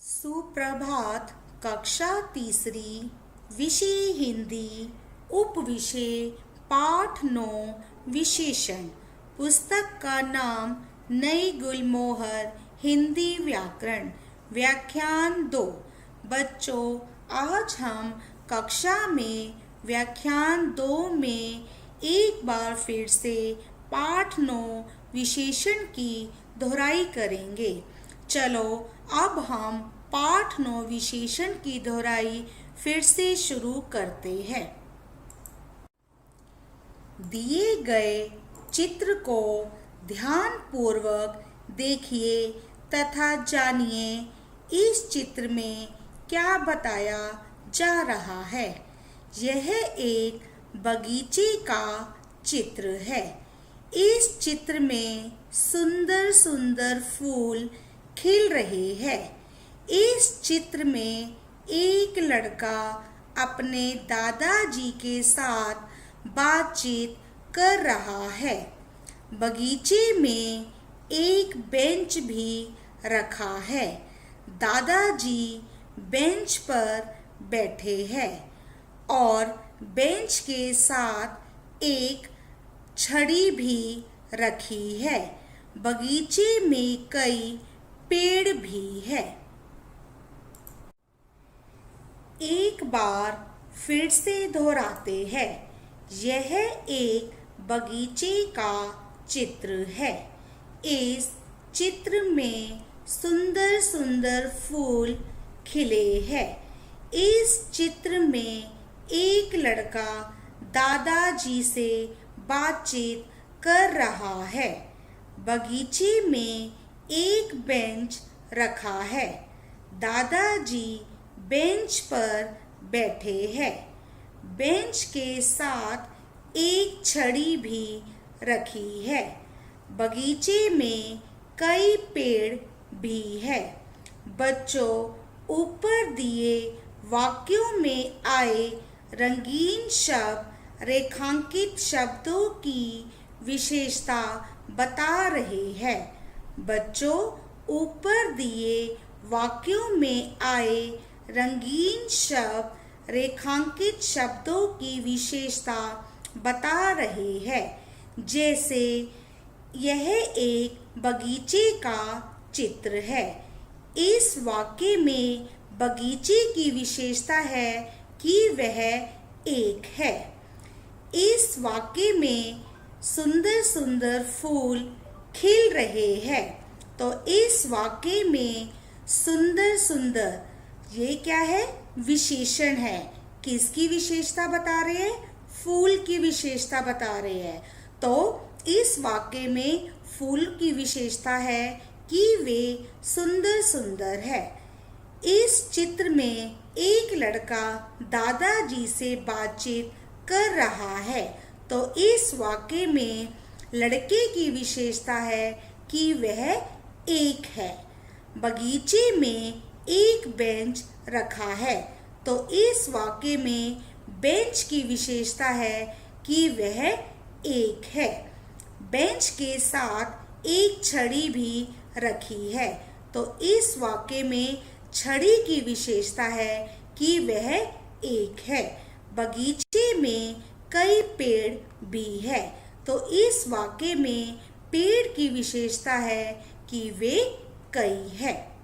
सुप्रभात। कक्षा तीसरी, विषय हिंदी, उपविषय पाठ 9, विशेषण। पुस्तक का नाम नई गुलमोहर हिंदी व्याकरण, व्याख्यान 2। बच्चों, आज हम कक्षा में व्याख्यान 2 में एक बार फिर से पाठ 9 विशेषण की दोहराई करेंगे। चलो अब हम पाठ 9 विशेषण की दोहराई फिर से शुरू करते हैं। दिए गए चित्र को ध्यानपूर्वक देखिए तथा जानिए इस चित्र में क्या बताया जा रहा है। यह एक बगीचे का चित्र है। इस चित्र में सुंदर सुंदर फूल खिल रहे हैं। इस चित्र में एक लड़का अपने दादाजी के साथ बातचीत कर रहा है। बगीचे में एक बेंच भी रखा है। दादाजी बेंच पर बैठे हैं और बेंच के साथ एक छड़ी भी रखी है। बगीचे में कई पेड़ भी है। एक बार फिर से दोहराते हैं। यह एक बगीचे का चित्र है। इस चित्र में सुंदर सुंदर फूल खिले हैं। इस चित्र में एक लड़का दादाजी से बातचीत कर रहा है। बगीचे में एक बेंच रखा है। दादाजी बेंच पर बैठे हैं। बेंच के साथ एक छड़ी भी रखी है। बगीचे में कई पेड़ भी है। बच्चों, ऊपर दिए वाक्यों में आए रंगीन शब्द रेखांकित शब्दों की विशेषता बता रहे हैं। बच्चों, ऊपर दिए वाक्यों में आए रंगीन शब्द रेखांकित शब्दों की विशेषता बता रहे हैं। जैसे यह एक बगीचे का चित्र है। इस वाक्य में बगीचे की विशेषता है कि वह एक है। इस वाक्य में सुंदर सुंदर फूल खिल रहे हैं। तो इस वाक्य में सुंदर सुंदर, ये क्या है? विशेषण है। किसकी विशेषता बता रहे हैं? फूल की विशेषता बता रहे हैं। तो इस वाक्य में फूल की विशेषता है कि वे सुंदर सुंदर है। इस चित्र में एक लड़का दादाजी से बातचीत कर रहा है। तो इस वाक्य में लड़के की विशेषता है कि वह एक है। बगीचे में एक बेंच रखा है। तो इस वाक्य में बेंच की विशेषता है कि वह एक है। बेंच के साथ एक छड़ी भी रखी है। तो इस वाक्य में छड़ी की विशेषता है कि वह एक है। बगीचे में कई पेड़ भी है। तो इस वाक्य में पेड़ की विशेषता है कि वे कई है।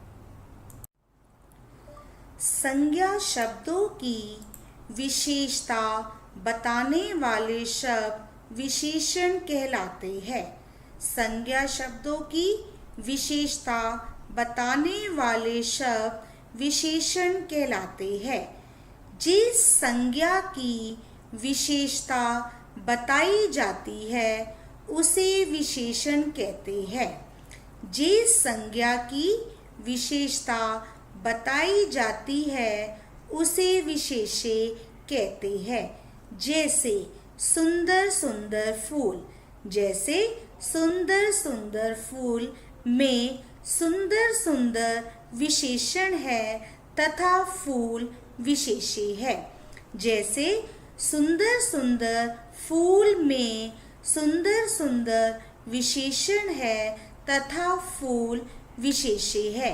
संज्ञा शब्दों की विशेषता बताने वाले शब्द विशेषण कहलाते हैं। संज्ञा शब्दों की विशेषता बताने वाले शब्द विशेषण कहलाते हैं। जिस संज्ञा की विशेषता बताई जाती है उसे विशेषण कहते हैं। जिस संज्ञा की विशेषता बताई जाती है उसे विशेष्य कहते हैं। जैसे सुंदर सुंदर फूल। जैसे सुंदर सुंदर फूल में सुंदर सुंदर विशेषण है तथा फूल विशेष्य है। जैसे सुंदर सुंदर फूल में सुंदर सुंदर विशेषण है तथा फूल विशेष्य है।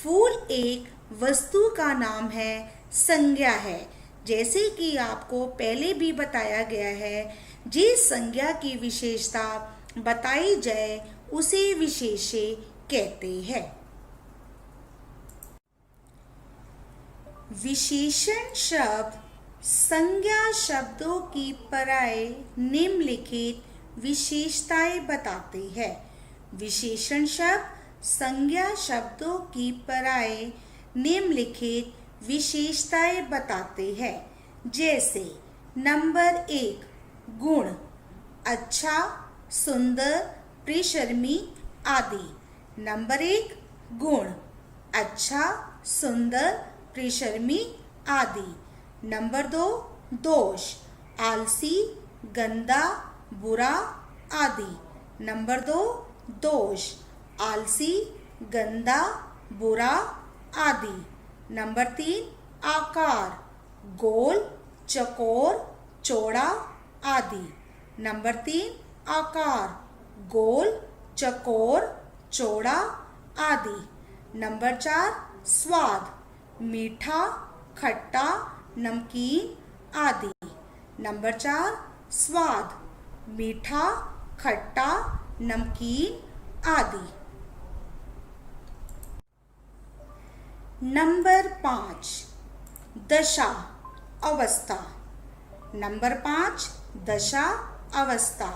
फूल एक वस्तु का नाम है, संज्ञा है। जैसे कि आपको पहले भी बताया गया है, जिस संज्ञा की विशेषता बताई जाए उसे विशेष्य कहते हैं। विशेषण शब्द संज्ञा शब्दों की पराये निम्नलिखित विशेषताएं बताते हैं। विशेषण शब्द संज्ञा शब्दों की पराये निम्नलिखित विशेषताएं बताते हैं। जैसे नंबर 1, गुण, अच्छा, सुंदर, प्रियशर्मी आदि। नंबर 1, गुण, अच्छा, सुंदर, प्रियशर्मी आदि। नंबर 2, दोष, आलसी, गंदा, बुरा आदि। नंबर 2, दोष, आलसी, गंदा, बुरा आदि। नंबर 3, आकार, गोल, चौकोर, चौड़ा आदि। नंबर 3, आकार, गोल, चौकोर, चौड़ा आदि। नंबर 4, स्वाद, मीठा, खट्टा, नमकीन आदि। नंबर 4, स्वाद, मीठा, खट्टा, नमकीन आदि। नंबर 5, दशा, अवस्था। नंबर 5, दशा, अवस्था,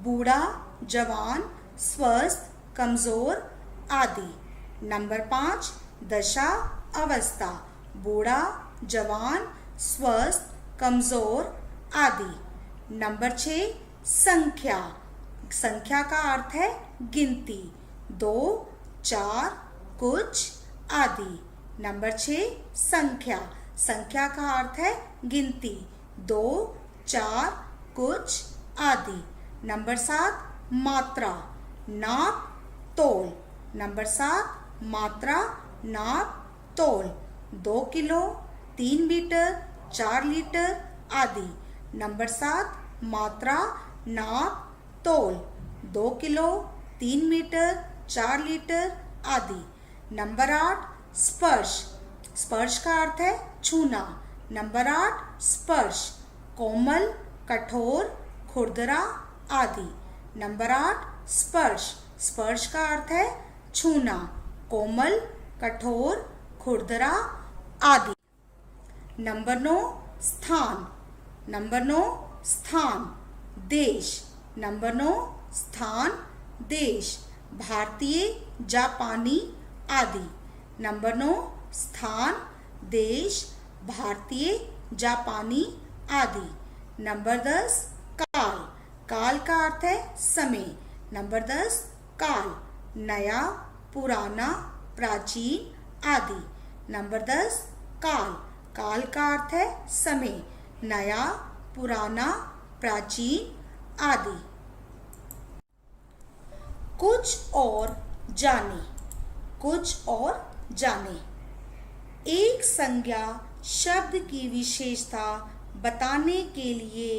बूढ़ा, जवान, स्वस्थ, कमजोर आदि। नंबर 5, दशा, अवस्था, बूढ़ा, जवान, स्वस्थ, कमजोर आदि। नंबर 6, संख्या। संख्या का अर्थ है गिनती, 2, 4, कुछ आदि। नंबर 6, संख्या। संख्या का अर्थ है गिनती, 2, 4, कुछ आदि। नंबर 7, मात्रा, नाप, तोल। नंबर 7, मात्रा, नाप, तोल, 2 किलो, 3 मीटर, 4 लीटर आदि। नंबर 7, मात्रा, नाप, तोल, 2 किलो, 3 मीटर, 4 लीटर आदि। नंबर 8, स्पर्श। स्पर्श का अर्थ है छूना। नंबर 8, स्पर्श, कोमल, कठोर, खुरदरा आदि। नंबर 8, स्पर्श। स्पर्श का अर्थ है छूना, कोमल, कठोर, खुरदरा आदि। नंबर 9, स्थान। नंबर 9, स्थान, देश। नंबर 9, स्थान, देश, भारतीय, जापानी आदि। नंबर 9, स्थान, देश, भारतीय, जापानी आदि। नंबर 10, काल। काल का अर्थ है समय। नंबर 10, काल, नया, पुराना, प्राचीन आदि। नंबर 10, काल। काल का अर्थ है समय, नया, पुराना, प्राचीन आदि। कुछ और जाने। कुछ और जाने। एक संज्ञा शब्द की विशेषता बताने के लिए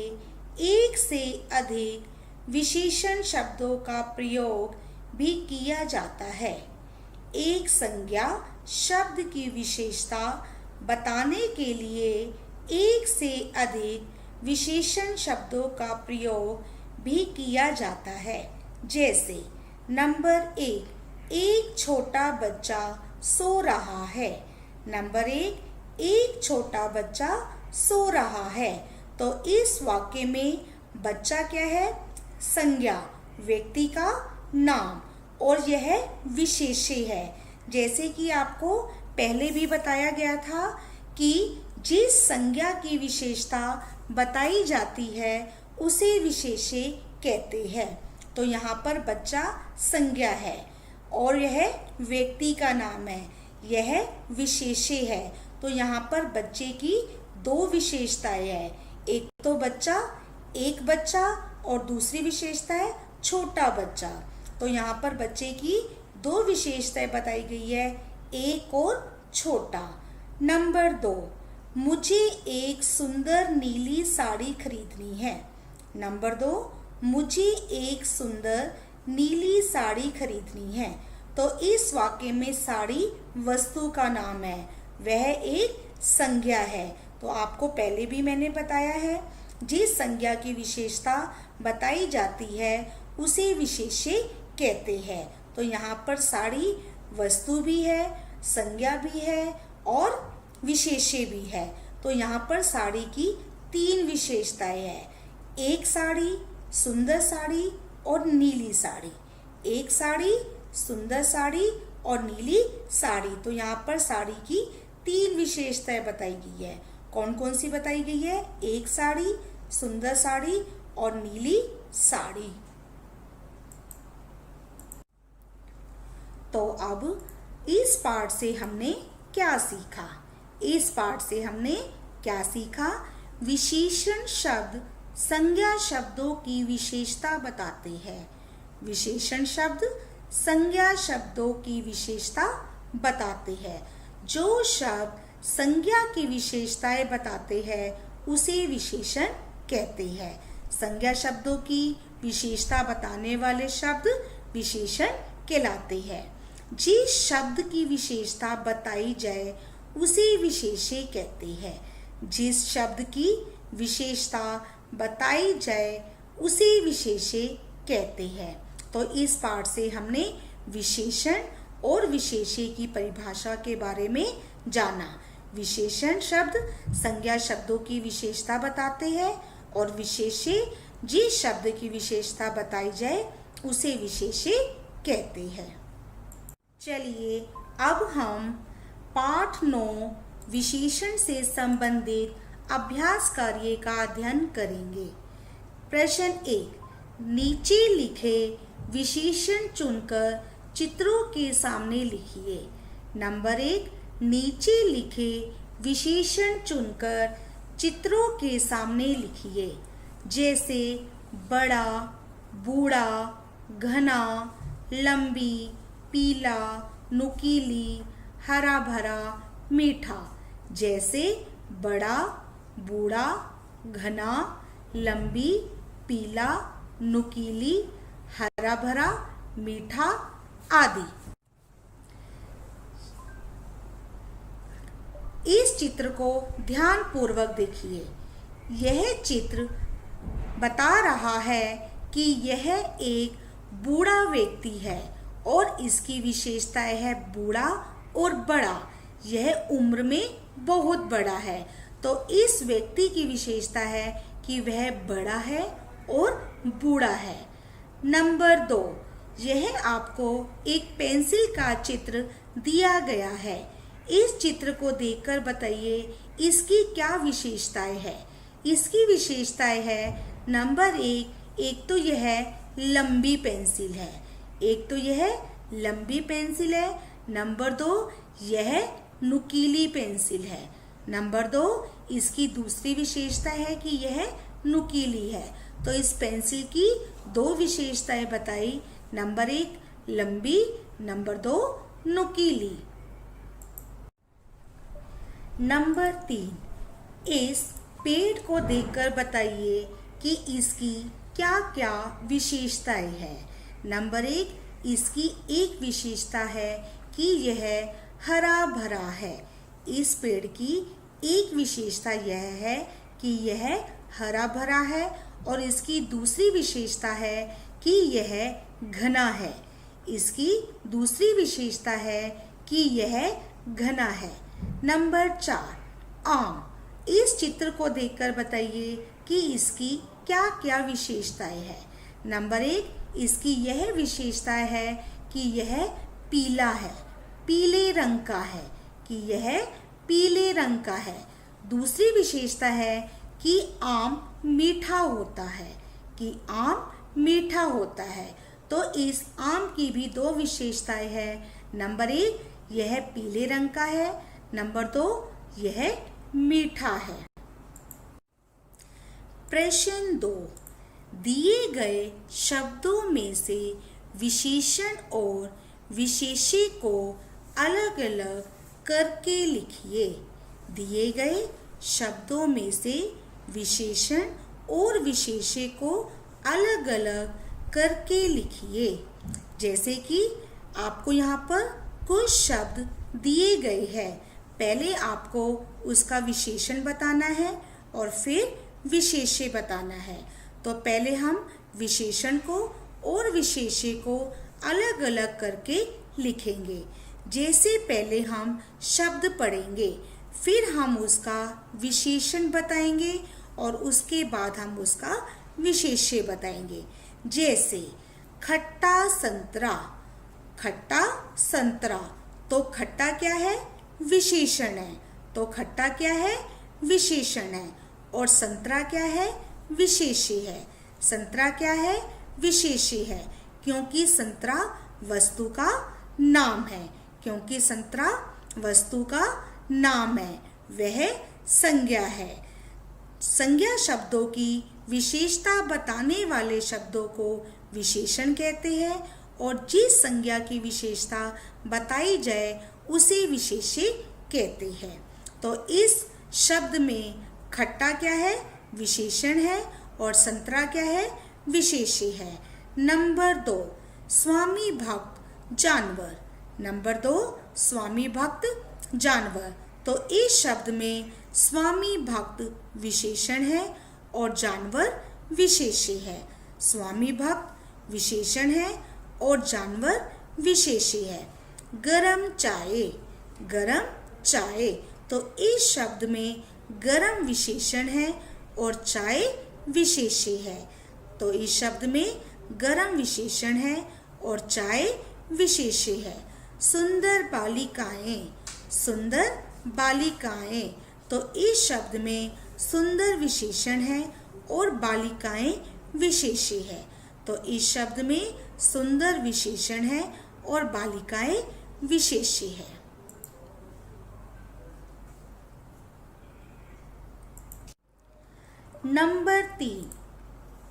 एक से अधिक विशेषण शब्दों का प्रयोग भी किया जाता है। एक संज्ञा शब्द की विशेषता बताने के लिए एक से अधिक विशेषण शब्दों का प्रयोग भी किया जाता है। जैसे नंबर 1, एक छोटा बच्चा सो रहा है। नंबर 1, एक छोटा बच्चा सो रहा है। तो इस वाक्य में बच्चा क्या है? संज्ञा, व्यक्ति का नाम, और यह विशेष्य है। जैसे कि आपको पहले भी बताया गया था कि जिस संज्ञा की विशेषता बताई जाती है उसे विशेष्य कहते हैं। तो यहाँ पर बच्चा संज्ञा है और यह व्यक्ति का नाम है, यह विशेष्य है। तो यहाँ पर बच्चे की दो विशेषताएं हैं, एक तो बच्चा, एक बच्चा, और दूसरी विशेषता है छोटा बच्चा। तो यहाँ पर बच्चे की दो विशेषताएं बताई गई है, एक और छोटा। नंबर 2, मुझे एक सुंदर नीली साड़ी खरीदनी है। नंबर 2, मुझे एक सुंदर नीली साड़ी खरीदनी है। तो इस वाक्य में साड़ी वस्तु का नाम है, वह एक संज्ञा है। तो आपको पहले भी मैंने बताया है, जिस संज्ञा की विशेषता बताई जाती है उसे विशेष्य कहते हैं। तो यहाँ पर साड़ी वस्तु भी है, संज्ञा भी है और विशेष्य भी है। तो यहाँ पर साड़ी की 3 विशेषताएं हैं, एक साड़ी, सुंदर साड़ी और नीली साड़ी। एक साड़ी, सुंदर साड़ी और नीली साड़ी। तो यहाँ पर साड़ी की 3 विशेषताएं बताई गई है। कौन कौन सी बताई गई है? एक साड़ी, सुंदर साड़ी और नीली साड़ी। तो अब इस पाठ से हमने क्या सीखा? इस पाठ से हमने क्या सीखा? विशेषण शब्द संज्ञा शब्दों की विशेषता बताते हैं। विशेषण शब्द संज्ञा शब्दों की विशेषता बताते हैं। जो शब्द संज्ञा की विशेषताएं बताते हैं उसे विशेषण कहते हैं। संज्ञा शब्दों की विशेषता बताने वाले शब्द विशेषण कहलाते हैं। जिस शब्द की विशेषता बताई जाए उसे विशेष्य कहते हैं। जिस शब्द की विशेषता बताई जाए उसे विशेष्य कहते हैं। तो इस पाठ से हमने विशेषण और विशेष्य की परिभाषा के बारे में जाना। विशेषण शब्द संज्ञा शब्दों की विशेषता बताते हैं और विशेष्य जिस शब्द की विशेषता बताई जाए उसे विशेष्य कहते हैं। चलिए अब हम पाठ 9 विशेषण से संबंधित अभ्यास कार्य का अध्ययन करेंगे। प्रश्न 1, नीचे लिखे विशेषण चुनकर चित्रों के सामने लिखिए। नंबर 1, नीचे लिखे विशेषण चुनकर चित्रों के सामने लिखिए। जैसे बड़ा, बूढ़ा, घना, लंबी, पीला, नुकीली, हरा भरा, मीठा। जैसे बड़ा, बूढ़ा, घना, लंबी, पीला, नुकीली, हरा भरा, मीठा आदि। इस चित्र को ध्यान पूर्वक देखिए। यह चित्र बता रहा है कि यह एक बूढ़ा व्यक्ति है और इसकी विशेषताएं है बूढ़ा और बड़ा। यह उम्र में बहुत बड़ा है। तो इस व्यक्ति की विशेषता है कि वह बड़ा है और बूढ़ा है। नंबर 2, यह आपको एक पेंसिल का चित्र दिया गया है। इस चित्र को देखकर बताइए इसकी क्या विशेषताएं है। इसकी विशेषताएं है नंबर 1, एक तो यह लंबी पेंसिल है। एक तो यह लंबी पेंसिल है। नंबर 2, यह नुकीली पेंसिल है। नंबर 2, इसकी दूसरी विशेषता है कि यह नुकीली है। तो इस पेंसिल की 2 विशेषताएं बताई। नंबर 1 लंबी, नंबर 2 नुकीली। नंबर 3, इस पेड़ को देखकर बताइए कि इसकी क्या क्या विशेषताएं हैं। नंबर 1, इसकी एक विशेषता है कि यह हरा भरा है। इस पेड़ की एक विशेषता यह है कि यह हरा भरा है और इसकी दूसरी विशेषता है कि यह घना है। इसकी दूसरी विशेषता है कि यह घना है। नंबर 4, आम। इस चित्र को देखकर बताइए कि इसकी क्या क्या विशेषताएं हैं। नंबर 1, इसकी यह विशेषता है कि यह पीला है, पीले रंग का है, कि यह पीले रंग का है। दूसरी विशेषता है कि आम मीठा होता है, कि आम मीठा होता है। तो इस आम की भी 2 विशेषताएं हैं। नंबर 1, यह पीले रंग का है। नंबर 2, यह मीठा है। प्रश्न 2, दिए गए शब्दों में से विशेषण और विशेष्य को अलग अलग करके लिखिए। दिए गए शब्दों में से विशेषण और विशेष्य को अलग अलग करके लिखिए। जैसे कि आपको यहाँ पर कुछ शब्द दिए गए हैं। पहले आपको उसका विशेषण बताना है और फिर विशेष्य बताना है। तो पहले हम विशेषण को और विशेष्य को अलग अलग करके लिखेंगे। जैसे पहले हम शब्द पढ़ेंगे, फिर हम उसका विशेषण बताएंगे और उसके बाद हम उसका विशेष्य बताएंगे। जैसे खट्टा संतरा, खट्टा संतरा, तो खट्टा क्या है? विशेषण है। तो खट्टा क्या है? विशेषण है। और संतरा क्या है? विशेष्य है। संतरा क्या है? विशेष्य है, क्योंकि संतरा वस्तु का नाम है। क्योंकि संतरा वस्तु का नाम है, वह संज्ञा है। संज्ञा शब्दों की विशेषता बताने वाले शब्दों को विशेषण कहते हैं और जिस संज्ञा की विशेषता बताई जाए उसे विशेष्य कहते हैं। तो इस शब्द में खट्टा क्या है? विशेषण है और संतरा क्या है? विशेष्य है। नंबर 2, स्वामी भक्त जानवर। नंबर 2, स्वामी भक्त जानवर। तो इस शब्द में स्वामी भक्त विशेषण है और जानवर विशेष्य है। स्वामी भक्त विशेषण है और जानवर विशेष्य है। गरम चाय, गरम चाय। तो इस शब्द में गरम विशेषण है और चाय विशेष्य है। तो इस शब्द में गरम विशेषण है और चाय विशेष्य है। सुंदर बालिकाएं, सुंदर बालिकाएं। तो इस शब्द में सुंदर विशेषण है और बालिकाएं विशेष्य है। तो इस शब्द में सुंदर विशेषण है और बालिकाएं विशेष्य है। नंबर 3,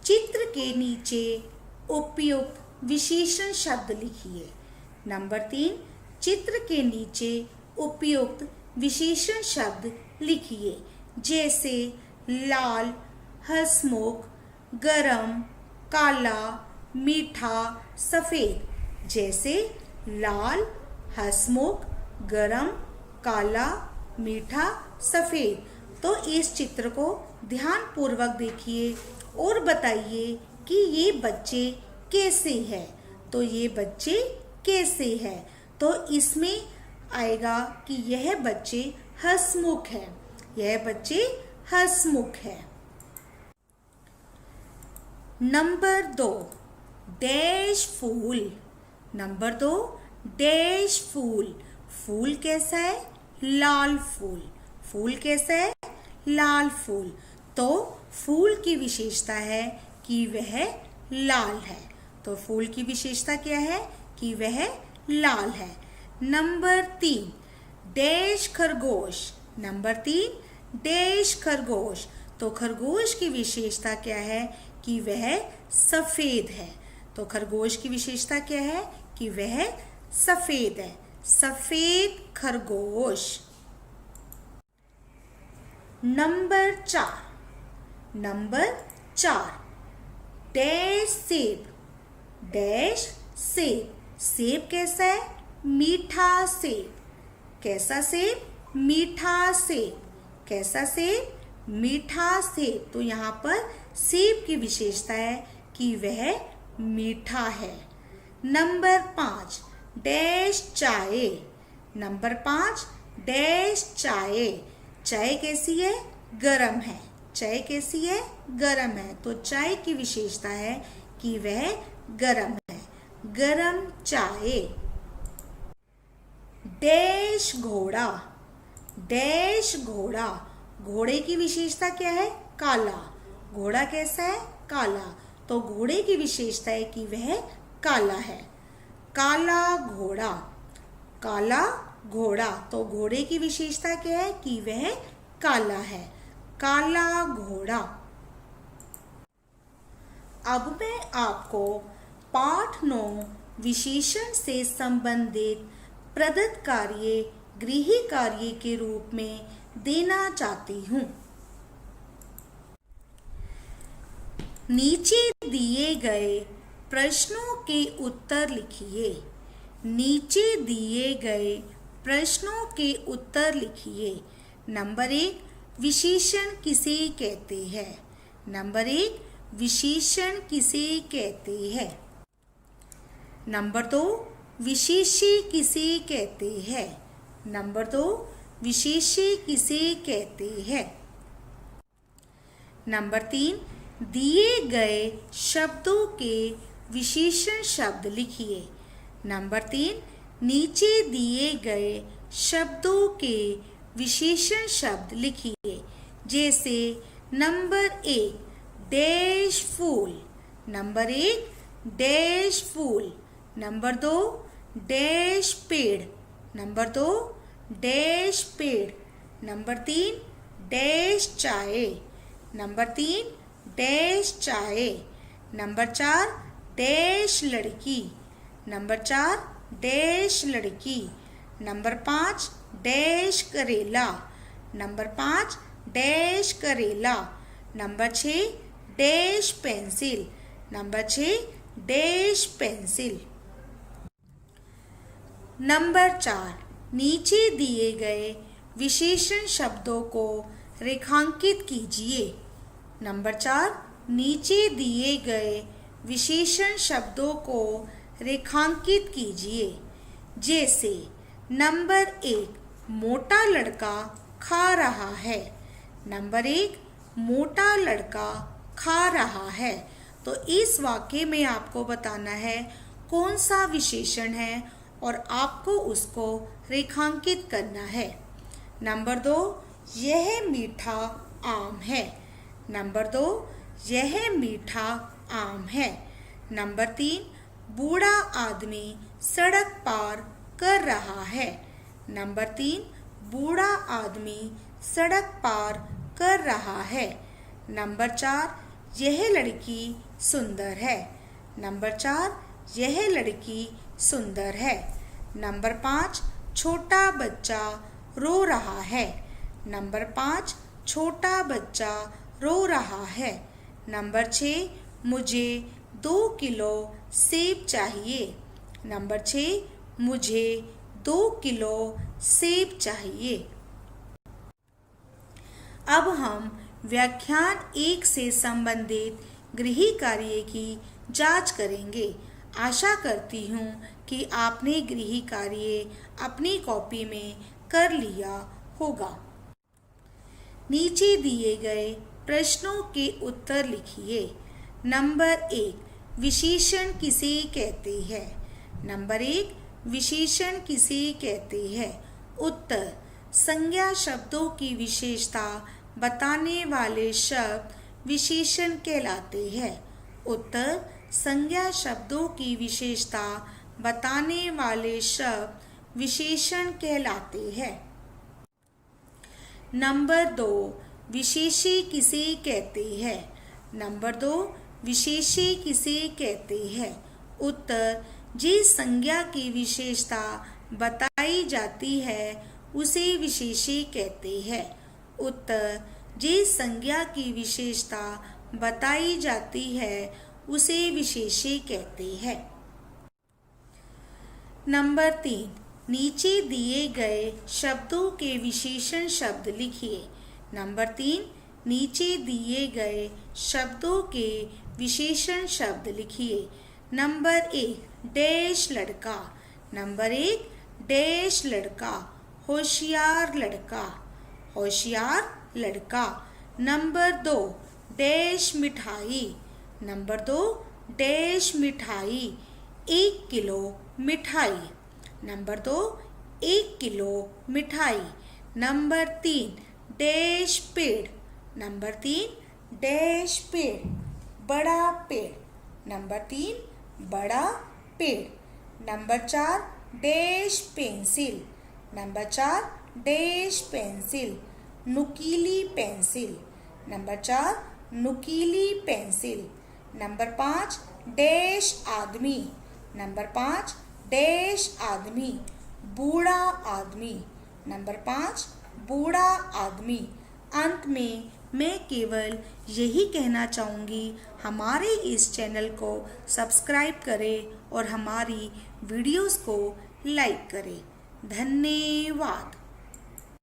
चित्र के नीचे उपयुक्त विशेषण शब्द लिखिए। नंबर 3, चित्र के नीचे उपयुक्त विशेषण शब्द लिखिए। जैसे लाल, हंसमुख, गरम, काला, मीठा, सफेद। जैसे लाल, हंसमुख, गरम, काला, मीठा, सफेद। तो इस चित्र को ध्यान पूर्वक देखिए और बताइए कि ये बच्चे कैसे हैं। तो ये बच्चे कैसे हैं? तो इसमें आएगा कि यह बच्चे हंसमुख है। यह बच्चे हंसमुख है। नंबर 2, डैश फूल। नंबर 2, डैश फूल। फूल कैसा है? लाल फूल। फूल कैसा है? लाल फूल। तो फूल की विशेषता है कि वह लाल है। तो फूल की विशेषता क्या है? कि वह लाल है। नंबर 3, डैश खरगोश। नंबर 3, डैश खरगोश। तो खरगोश की विशेषता क्या है? कि वह सफेद है। तो खरगोश की विशेषता क्या है? कि वह सफेद है। सफेद खरगोश। नंबर 4, नंबर 4, डैश सेब। डैश सेब। सेब कैसा है? मीठा सेब। कैसा सेब? मीठा सेब। कैसा सेब? मीठा सेब। तो यहाँ पर सेब की विशेषता है कि वह मीठा है। नंबर 5, डैश चाय। नंबर 5, डैश चाय। चाय कैसी है? गरम है। चाय कैसी है? गरम है। तो चाय की विशेषता है कि वह गरम है। गरम चाय। डैश घोड़ा। डैश घोड़ा। घोड़े की विशेषता क्या है? काला। घोड़ा कैसा है? काला। तो घोड़े की विशेषता है कि वह काला है। काला घोड़ा। काला घोड़ा। तो घोड़े की विशेषता क्या है? कि वह काला है। काला घोड़ा। अब मैं आपको पाठ 9 विशेषण से संबंधित प्रदत्त कार्य गृह कार्य के रूप में देना चाहती हूँ। नीचे दिए गए प्रश्नों के उत्तर लिखिए। नीचे दिए गए प्रश्नों के उत्तर लिखिए। नंबर 1, विशेषण किसे कहते हैं? नंबर 1, विशेषण किसे कहते हैं? नंबर 2, विशेष्य किसे कहते हैं? नंबर 2, विशेष्य किसे कहते हैं? नंबर 3, दिए गए शब्दों के विशेषण शब्द लिखिए। नंबर 3, नीचे दिए गए शब्दों के विशेषण शब्द लिखिए। जैसे नंबर 1, डैश फूल। नंबर 1, डैश फूल। नंबर 2, डैश पेड़। नंबर 2, डैश पेड़। नंबर 3, डैश चाय। नंबर 3, डैश चाय। नंबर 4, डैश लड़की। नंबर 4, डैश लड़की। नंबर 5, डैश करेला। नंबर 5, डैश करेला। Number 6, dash pencil. Number 6, dash pencil. Number 4, नीचे दिए गए विशेषण शब्दों को रेखांकित कीजिए। नंबर 4, नीचे दिए गए विशेषण शब्दों को रेखांकित कीजिए। जैसे नंबर 1, मोटा लड़का खा रहा है। नंबर 1, मोटा लड़का खा रहा है। तो इस वाक्य में आपको बताना है कौन सा विशेषण है और आपको उसको रेखांकित करना है। नंबर 2, यह मीठा आम है। नंबर 2, यह मीठा आम है। नंबर 3, बूढ़ा आदमी सड़क पार कर रहा है। नंबर 3, बूढ़ा आदमी सड़क पार कर रहा है। नंबर 4, यह लड़की सुंदर है। नंबर 4, यह लड़की सुंदर है। नंबर 5, छोटा बच्चा रो रहा है। नंबर 5, छोटा बच्चा रो रहा है। नंबर 6, मुझे 2 किलो सेब चाहिए। नंबर 6, मुझे 2 किलो सेब चाहिए। अब हम व्याख्यान 1 से संबंधित गृह कार्य की जांच करेंगे। आशा करती हूँ कि आपने गृह कार्य अपनी कॉपी में कर लिया होगा। नीचे दिए गए प्रश्नों के उत्तर लिखिए। नंबर 1, विशेषण किसे कहते हैं? नंबर 1, विशेषण किसे कहते हैं? उत्तर, संज्ञा शब्दों की विशेषता बताने वाले शब्द विशेषण कहलाते हैं। उत्तर, संज्ञा शब्दों की विशेषता बताने वाले शब्द विशेषण कहलाते हैं। नंबर 2, विशेष्य किसे कहते हैं? नंबर 2, विशेष्य किसे कहते हैं? उत्तर, जिस संज्ञा की विशेषता बताई जाती है उसे विशेष्य कहते हैं। उत्तर, जिस संज्ञा की विशेषता बताई जाती है उसे विशेष्य कहते हैं। नंबर 3, नीचे दिए गए शब्दों के विशेषण शब्द लिखिए। नंबर 3, नीचे दिए गए शब्दों के विशेषण शब्द लिखिए। नंबर 1, डैश लड़का। नंबर 1, डैश लड़का, होशियार लड़का। होशियार लड़का। नंबर 2, डैश मिठाई। नंबर 2, डैश मिठाई, 1 किलो मिठाई। नंबर 2, 1 किलो मिठाई। नंबर 3, डैश पेड़। नंबर 3, डैश पेड़, बड़ा पेड़। नंबर 3, बड़ा पेड़। Number 4, dash pencil. Number 4, dash pencil, नुकीली पेंसिल। नंबर 4, नुकीली पेंसिल। नंबर 5, डैश आदमी। नंबर 5, डैश आदमी, बूढ़ा आदमी। नंबर 5, बूढ़ा आदमी। अंत में मैं केवल यही कहना चाहूँगी, हमारे इस चैनल को सब्सक्राइब करें और हमारी वीडियोस को लाइक करें। धन्यवाद।